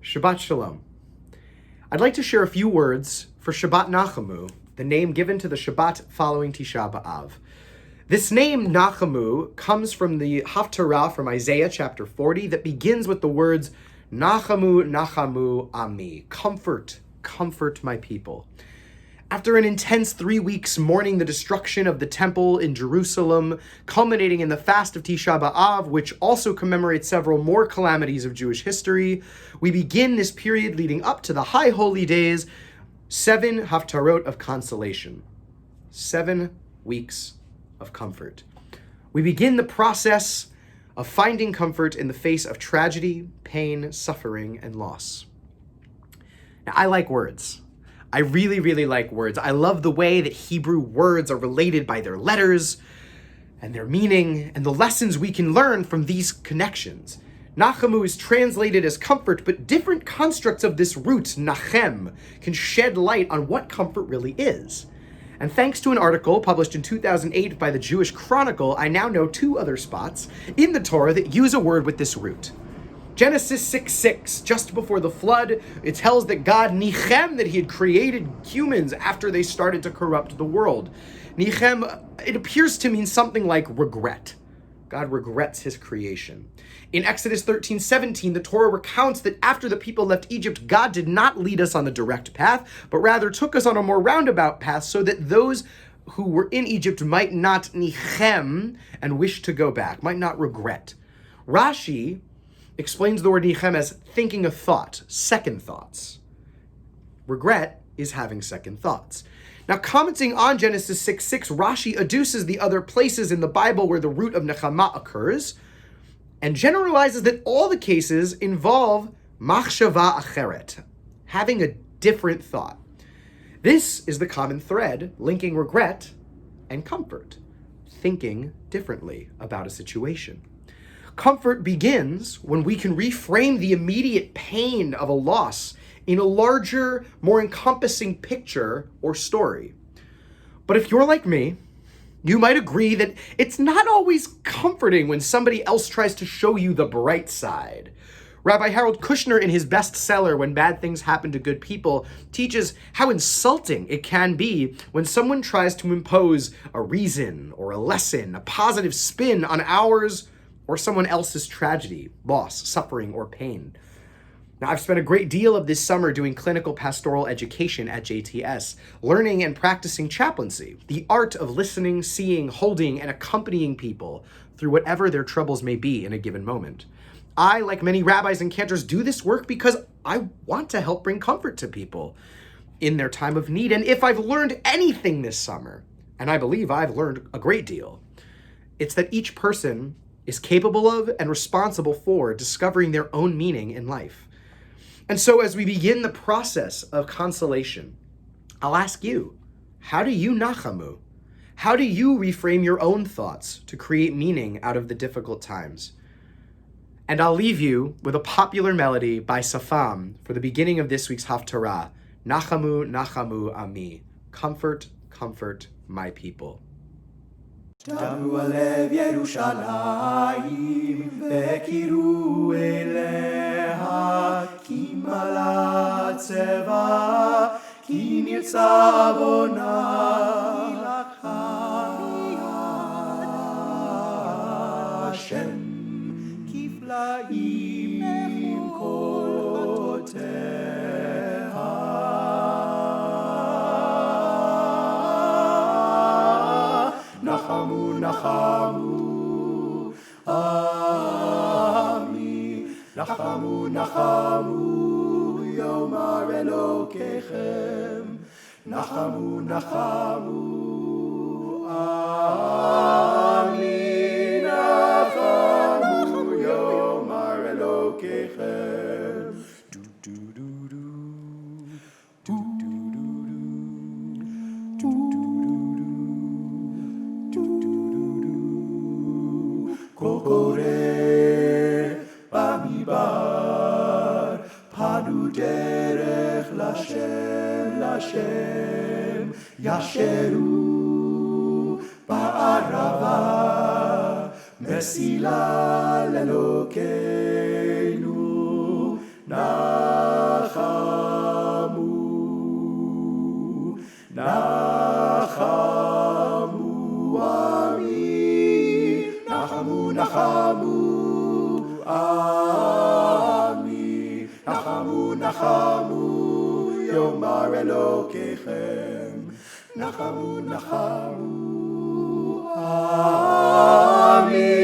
Shabbat Shalom. I'd like to share a few words for Shabbat Nachamu, the name given to the Shabbat following Tisha B'Av. This name, Nachamu, comes from the Haftarah from Isaiah chapter 40 that begins with the words, Nachamu, Nachamu, Ami, comfort, comfort my people. After an intense 3 weeks mourning the destruction of the temple in Jerusalem, culminating in the fast of Tisha B'Av, which also commemorates several more calamities of Jewish history, we begin this period leading up to the High Holy Days, 7 Haftarot of consolation, 7 weeks of comfort. We begin the process of finding comfort in the face of tragedy, pain, suffering, and loss. Now, I like words. I really, really like words. I love the way that Hebrew words are related by their letters and their meaning and the lessons we can learn from these connections. Nachamu is translated as comfort, but different constructs of this root, nachem, can shed light on what comfort really is. And thanks to an article published in 2008 by the Jewish Chronicle, I now know 2 other spots in the Torah that use a word with this root. Genesis 6:6, just before the flood, it tells that God nichem, that he had created humans after they started to corrupt the world. Nichem, it appears to mean something like regret. God regrets his creation. In Exodus 13:17, the Torah recounts that after the people left Egypt, God did not lead us on a direct path, but rather took us on a more roundabout path so that those who were in Egypt might not nichem and wish to go back, might not regret. Rashi explains the word nichem as thinking a thought, second thoughts. Regret is having second thoughts. Now, commenting on Genesis 6:6, Rashi adduces the other places in the Bible where the root of nechama occurs, and generalizes that all the cases involve machshava acheret, having a different thought. This is the common thread linking regret and comfort, thinking differently about a situation. Comfort begins when we can reframe the immediate pain of a loss in a larger, more encompassing picture or story. But if you're like me, you might agree that it's not always comforting when somebody else tries to show you the bright side. Rabbi Harold Kushner, in his bestseller, When Bad Things Happen to Good People, teaches how insulting it can be when someone tries to impose a reason or a lesson, a positive spin on ours or someone else's tragedy, loss, suffering, or pain. Now, I've spent a great deal of this summer doing clinical pastoral education at JTS, learning and practicing chaplaincy, the art of listening, seeing, holding, and accompanying people through whatever their troubles may be in a given moment. I, like many rabbis and cantors, do this work because I want to help bring comfort to people in their time of need. And if I've learned anything this summer, and I believe I've learned a great deal, it's that each person is capable of and responsible for discovering their own meaning in life. And so as we begin the process of consolation, I'll ask you, how do you nachamu? How do you reframe your own thoughts to create meaning out of the difficult times? And I'll leave you with a popular melody by Safam for the beginning of this week's Haftarah, Nachamu, Nachamu, Ami, comfort, comfort my people. דברו על לב ירושלים וקירו אליה כי מלאה צבא כי נרצה בונה השם כפלאים קולותיה Nachamu, Nachamu, Ami, Nachamu, Nachamu, Yomar Elokechem, Nachamu, Nachamu, Ami, Nachamu, Yomar Elokechem. Do do do do, do do do do, do do. קורא במדבר, פנו דרך לשם, לשם, ישרו בערבה, מסילה לאלוקינו, Ami, Nachamu, Nachamu, Yomar Elokechem. Nachamu, Nachamu, Ami.